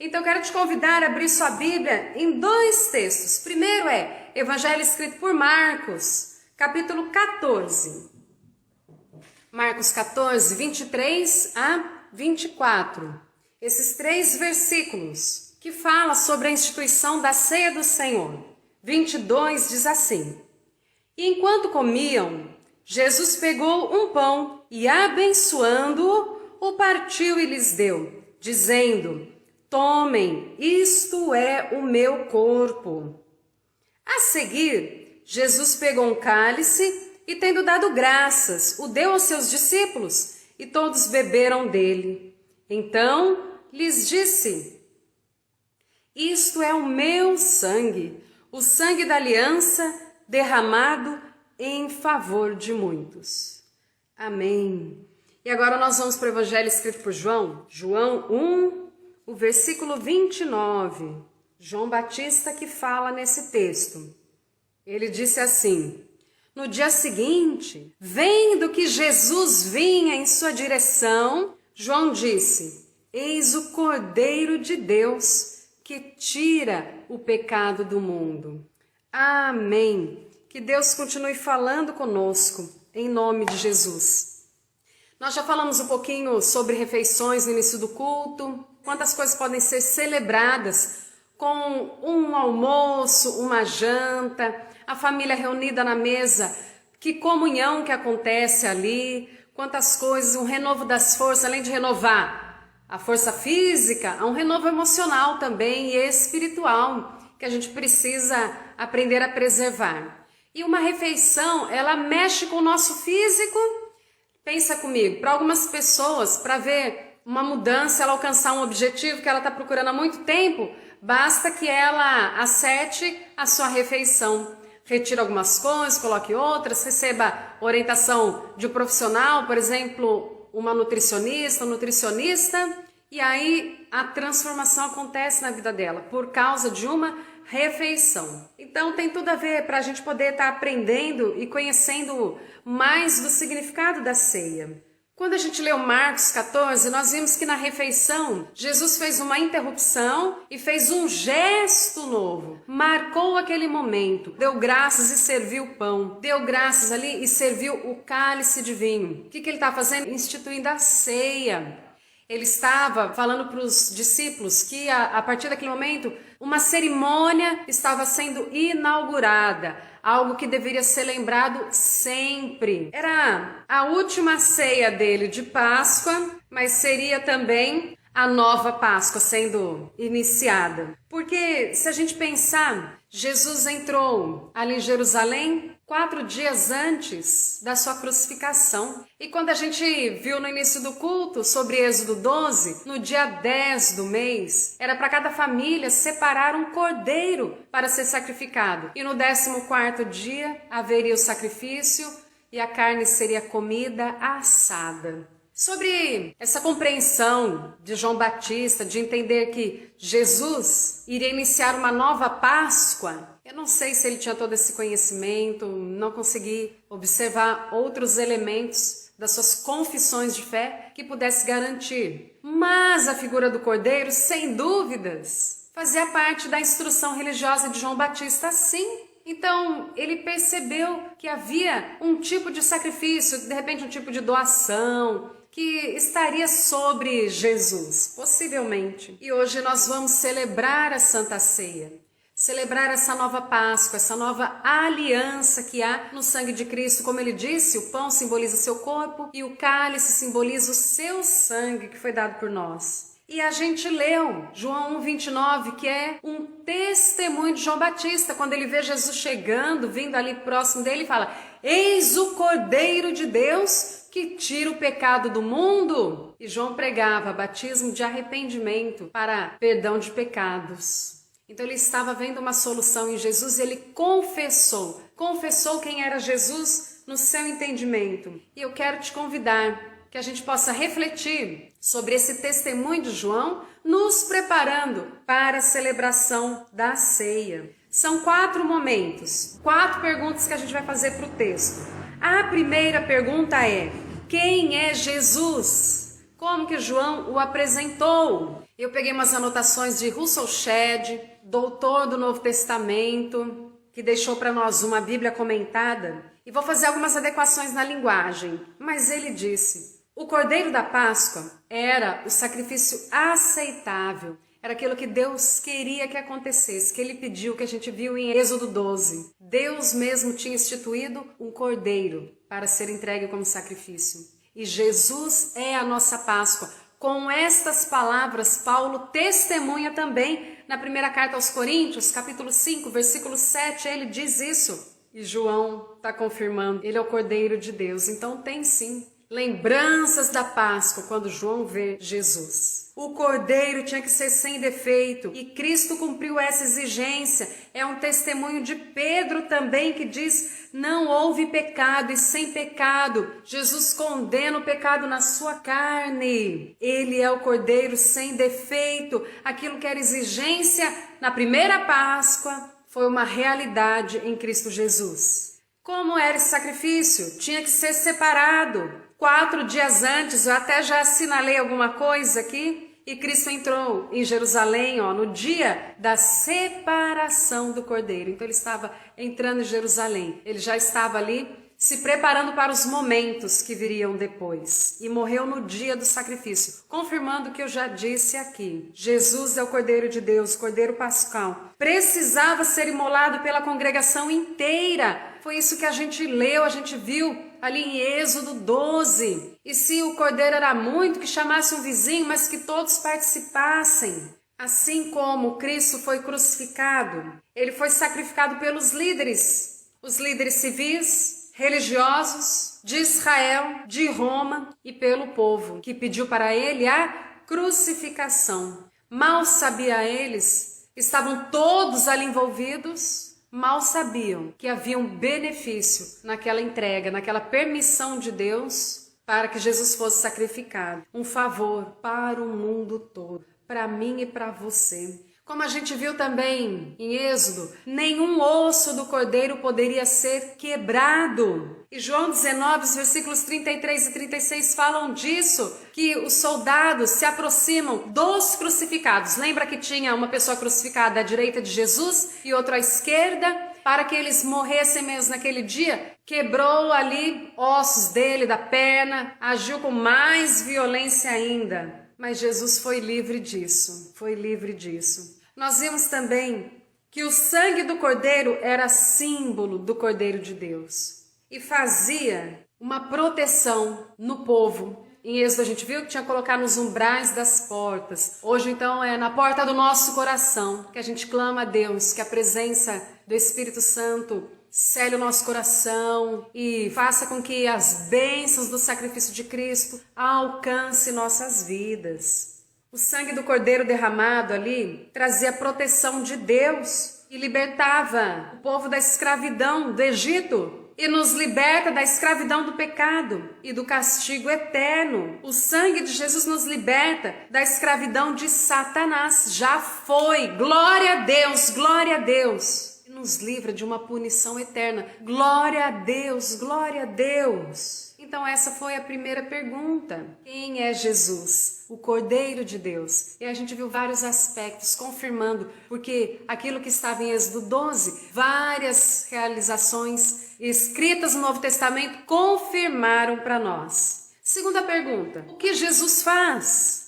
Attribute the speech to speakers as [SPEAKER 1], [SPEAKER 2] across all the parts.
[SPEAKER 1] Então eu quero te convidar a abrir sua Bíblia em dois textos. Primeiro é Evangelho escrito por Marcos, capítulo 14. Marcos 14, 23 a 24. Esses três versículos que falam sobre a instituição da ceia do Senhor. 22 diz assim: E enquanto comiam, Jesus pegou um pão e, abençoando-o, o partiu e lhes deu, dizendo: Tomem, isto é o meu corpo. A seguir, Jesus pegou um cálice e, tendo dado graças, o deu aos seus discípulos, e todos beberam dele. Então lhes disse: Isto é o meu sangue, o sangue da aliança derramado em favor de muitos. Amém. E agora nós vamos para o Evangelho escrito por João, João 1, o versículo 29. João Batista que fala nesse texto. Ele disse assim: No dia seguinte, vendo que Jesus vinha em sua direção, João disse: Eis o Cordeiro de Deus que tira o pecado do mundo. Amém. Que Deus continue falando conosco, em nome de Jesus. Nós já falamos um pouquinho sobre refeições no início do culto, quantas coisas podem ser celebradas com um almoço, uma janta, a família reunida na mesa, que comunhão que acontece ali, quantas coisas, um renovo das forças, além de renovar a força física, há um renovo emocional também e espiritual, que a gente precisa aprender a preservar. E uma refeição, ela mexe com o nosso físico. Pensa comigo, para algumas pessoas, para ver uma mudança, ela alcançar um objetivo que ela está procurando há muito tempo, basta que ela acerte a sua refeição. Retire algumas coisas, coloque outras, receba orientação de um profissional, por exemplo, uma nutricionista, um nutricionista, e aí a transformação acontece na vida dela por causa de uma refeição. Então tem tudo a ver para a gente poder estar aprendendo e conhecendo mais do significado da ceia. Quando a gente leu Marcos 14, nós vimos que na refeição, Jesus fez uma interrupção e fez um gesto novo. Marcou aquele momento, deu graças e serviu o pão. Deu graças ali e serviu o cálice de vinho. O que ele está fazendo? Instituindo a ceia. Ele estava falando para os discípulos que a partir daquele momento, uma cerimônia estava sendo inaugurada. Algo que deveria ser lembrado sempre. Era a última ceia dele de Páscoa, mas seria também a nova Páscoa sendo iniciada. Porque se a gente pensar, Jesus entrou ali em Jerusalém 4 dias antes da sua crucificação. E quando a gente viu no início do culto sobre Êxodo 12, no dia 10 do mês, era para cada família separar um cordeiro para ser sacrificado. E no 14º dia haveria o sacrifício e a carne seria comida assada. Sobre essa compreensão de João Batista, de entender que Jesus iria iniciar uma nova Páscoa, eu não sei se ele tinha todo esse conhecimento, não consegui observar outros elementos das suas confissões de fé que pudesse garantir. Mas a figura do Cordeiro, sem dúvidas, fazia parte da instrução religiosa de João Batista, sim. Então, ele percebeu que havia um tipo de sacrifício, de repente um tipo de doação, que estaria sobre Jesus, possivelmente. E hoje nós vamos celebrar a Santa Ceia, celebrar essa nova Páscoa, essa nova aliança que há no sangue de Cristo. Como ele disse, o pão simboliza o seu corpo e o cálice simboliza o seu sangue que foi dado por nós. E a gente leu João 1:29, que é um testemunho de João Batista, quando ele vê Jesus chegando, vindo ali próximo dele, e fala: Eis o Cordeiro de Deus que tira o pecado do mundo. E João pregava batismo de arrependimento para perdão de pecados. Então ele estava vendo uma solução em Jesus e ele confessou quem era Jesus no seu entendimento. E eu quero te convidar que a gente possa refletir sobre esse testemunho de João, nos preparando para a celebração da ceia. São 4 momentos, 4 perguntas que a gente vai fazer para o texto. A primeira pergunta é: quem é Jesus? como que João o apresentou. Eu peguei umas anotações de Russell Shedd, doutor do Novo Testamento, que deixou para nós uma Bíblia comentada, e vou fazer algumas adequações na linguagem. Mas ele disse: o Cordeiro da Páscoa era o sacrifício aceitável, era aquilo que Deus queria que acontecesse, que ele pediu, que a gente viu em Êxodo 12. Deus mesmo tinha instituído um cordeiro para ser entregue como sacrifício. E Jesus é a nossa Páscoa. Com estas palavras, Paulo testemunha também na primeira carta aos Coríntios, capítulo 5, versículo 7, ele diz isso. E João está confirmando, ele é o Cordeiro de Deus. Então tem sim lembranças da Páscoa quando João vê Jesus. O Cordeiro tinha que ser sem defeito e Cristo cumpriu essa exigência. É um testemunho de Pedro também que diz: não houve pecado, e sem pecado Jesus condena o pecado na sua carne. Ele é o Cordeiro sem defeito. Aquilo que era exigência na primeira Páscoa foi uma realidade em Cristo Jesus. Como era esse sacrifício? Tinha que ser separado. 4 dias antes, eu até já assinalei alguma coisa aqui, e Cristo entrou em Jerusalém, no dia da separação do Cordeiro. Então ele estava entrando em Jerusalém, ele já estava ali se preparando para os momentos que viriam depois. E morreu no dia do sacrifício, confirmando o que eu já disse aqui. Jesus é o Cordeiro de Deus, Cordeiro Pascal. Precisava ser imolado pela congregação inteira. Foi isso que a gente leu, a gente viu ali em Êxodo 12. E se o Cordeiro era muito, que chamasse um vizinho, mas que todos participassem. Assim como Cristo foi crucificado, ele foi sacrificado pelos líderes. Os líderes civis, religiosos de Israel, de Roma e pelo povo, que pediu para ele a crucificação. Mal sabia eles, estavam todos ali envolvidos, mal sabiam que havia um benefício naquela entrega, naquela permissão de Deus para que Jesus fosse sacrificado. Um favor para o mundo todo, para mim e para você. Como a gente viu também em Êxodo, nenhum osso do cordeiro poderia ser quebrado. E João 19, os versículos 33 e 36 falam disso, que os soldados se aproximam dos crucificados. Lembra que tinha uma pessoa crucificada à direita de Jesus e outra à esquerda? Para que eles morressem mesmo naquele dia, quebrou ali ossos dele, da perna, agiu com mais violência ainda. Mas Jesus foi livre disso, foi livre disso. Nós vimos também que o sangue do Cordeiro era símbolo do Cordeiro de Deus e fazia uma proteção no povo. Em Êxodo a gente viu que tinha que colocar nos umbrais das portas. Hoje então é na porta do nosso coração que a gente clama a Deus, que a presença do Espírito Santo cele o nosso coração e faça com que as bênçãos do sacrifício de Cristo alcancem nossas vidas. O sangue do Cordeiro derramado ali trazia proteção de Deus e libertava o povo da escravidão do Egito e nos liberta da escravidão do pecado e do castigo eterno. O sangue de Jesus nos liberta da escravidão de Satanás. Já foi. Glória a Deus, glória a Deus. Nos livra de uma punição eterna. Glória a Deus, glória a Deus. Então essa foi a primeira pergunta. Quem é Jesus? O Cordeiro de Deus. E a gente viu vários aspectos confirmando, porque aquilo que estava em Êxodo 12, várias realizações escritas no Novo Testamento confirmaram para nós. Segunda pergunta, o que Jesus faz?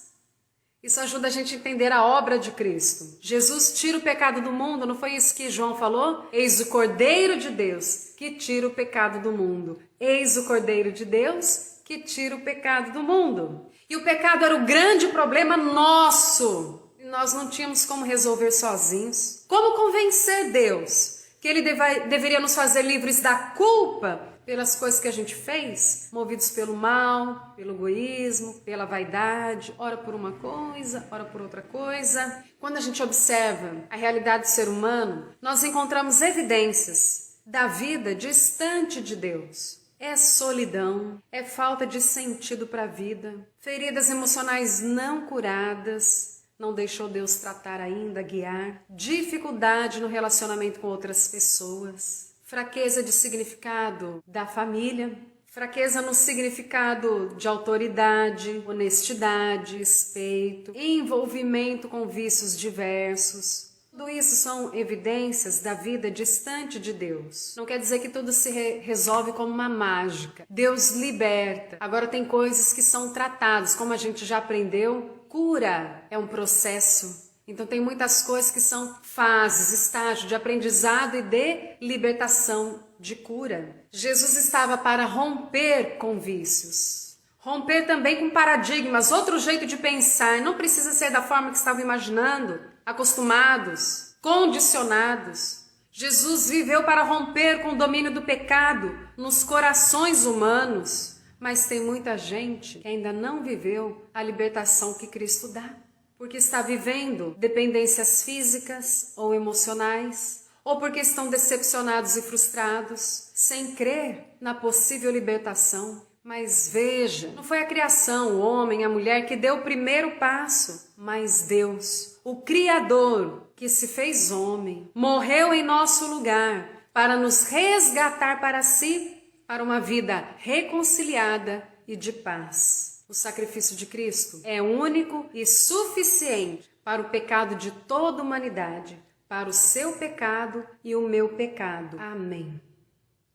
[SPEAKER 1] Isso ajuda a gente a entender a obra de Cristo. Jesus tira o pecado do mundo, não foi isso que João falou? Eis o Cordeiro de Deus que tira o pecado do mundo. Eis o Cordeiro de Deus que tira o pecado do mundo. E o pecado era o grande problema nosso. E nós não tínhamos como resolver sozinhos. Como convencer Deus que Ele deveria nos fazer livres da culpa pelas coisas que a gente fez, movidos pelo mal, pelo egoísmo, pela vaidade, ora por uma coisa, ora por outra coisa. Quando a gente observa a realidade do ser humano, nós encontramos evidências da vida distante de Deus. É solidão, é falta de sentido para a vida, feridas emocionais não curadas, não deixou Deus tratar ainda, guiar, dificuldade no relacionamento com outras pessoas, fraqueza de significado da família, Fraqueza no significado de autoridade, honestidade, respeito, envolvimento com vícios diversos. Tudo isso são evidências da vida distante de Deus. Não quer dizer que tudo se resolve como uma mágica. Deus liberta. Agora tem coisas que são tratadas, como a gente já aprendeu, cura é um processo. Então tem muitas coisas que são fases, estágios de aprendizado e de libertação, de cura. Jesus estava para romper com vícios. Romper também com paradigmas, outro jeito de pensar. Não precisa ser da forma que estavam imaginando, acostumados, condicionados. Jesus viveu para romper com o domínio do pecado nos corações humanos. Mas tem muita gente que ainda não viveu a libertação que Cristo dá. Porque está vivendo dependências físicas ou emocionais, ou porque estão decepcionados e frustrados, sem crer na possível libertação. Mas veja, não foi a criação, o homem, a mulher que deu o primeiro passo, mas Deus, o Criador, que se fez homem, morreu em nosso lugar para nos resgatar para si, para uma vida reconciliada e de paz. O sacrifício de Cristo é único e suficiente para o pecado de toda a humanidade, para o seu pecado e o meu pecado. Amém.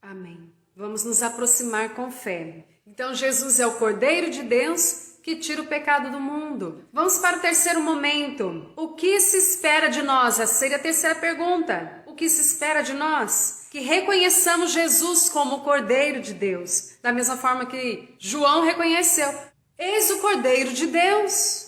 [SPEAKER 1] Amém. Vamos nos aproximar com fé. Então Jesus é o Cordeiro de Deus que tira o pecado do mundo. Vamos para o terceiro momento. O que se espera de nós? Essa seria a terceira pergunta. O que se espera de nós? Que reconheçamos Jesus como o Cordeiro de Deus, da mesma forma que João reconheceu. Eis o Cordeiro de Deus.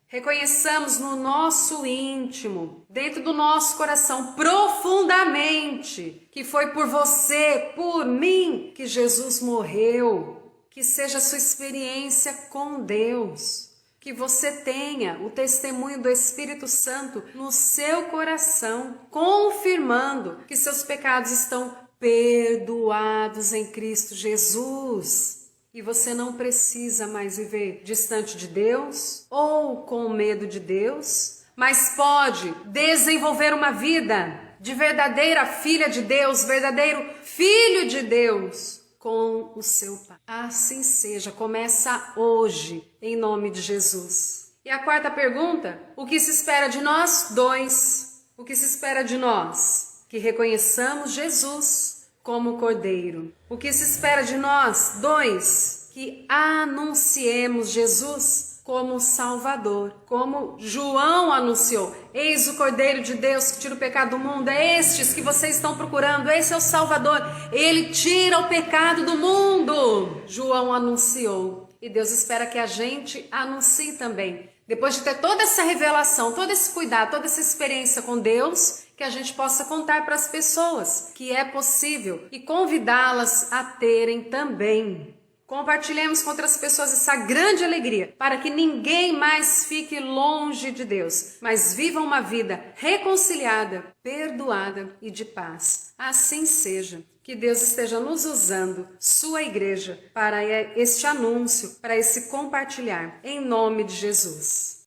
[SPEAKER 1] Reconheçamos no nosso íntimo, dentro do nosso coração, profundamente, que foi por você, por mim, que Jesus morreu. Que seja a sua experiência com Deus. Que você tenha o testemunho do Espírito Santo no seu coração, confirmando que seus pecados estão perdoados em Cristo Jesus. E você não precisa mais viver distante de Deus ou com medo de Deus, mas pode desenvolver uma vida de verdadeira filha de Deus, verdadeiro filho de Deus com o seu Pai. Assim seja, começa hoje, em nome de Jesus. E a quarta pergunta, o que se espera de nós? 2. O que se espera de nós? Que reconheçamos Jesus como Cordeiro. O que se espera de nós? 2. Que anunciemos Jesus como Salvador. Como João anunciou. Eis o Cordeiro de Deus que tira o pecado do mundo. É estes que vocês estão procurando. Esse é o Salvador. Ele tira o pecado do mundo. João anunciou. E Deus espera que a gente anuncie também. Depois de ter toda essa revelação, todo esse cuidado, toda essa experiência com Deus, que a gente possa contar para as pessoas que é possível e convidá-las a terem também. Compartilhemos com outras pessoas essa grande alegria, para que ninguém mais fique longe de Deus, mas viva uma vida reconciliada, perdoada e de paz. Assim seja. Que Deus esteja nos usando, sua igreja, para este anúncio, para esse compartilhar, em nome de Jesus.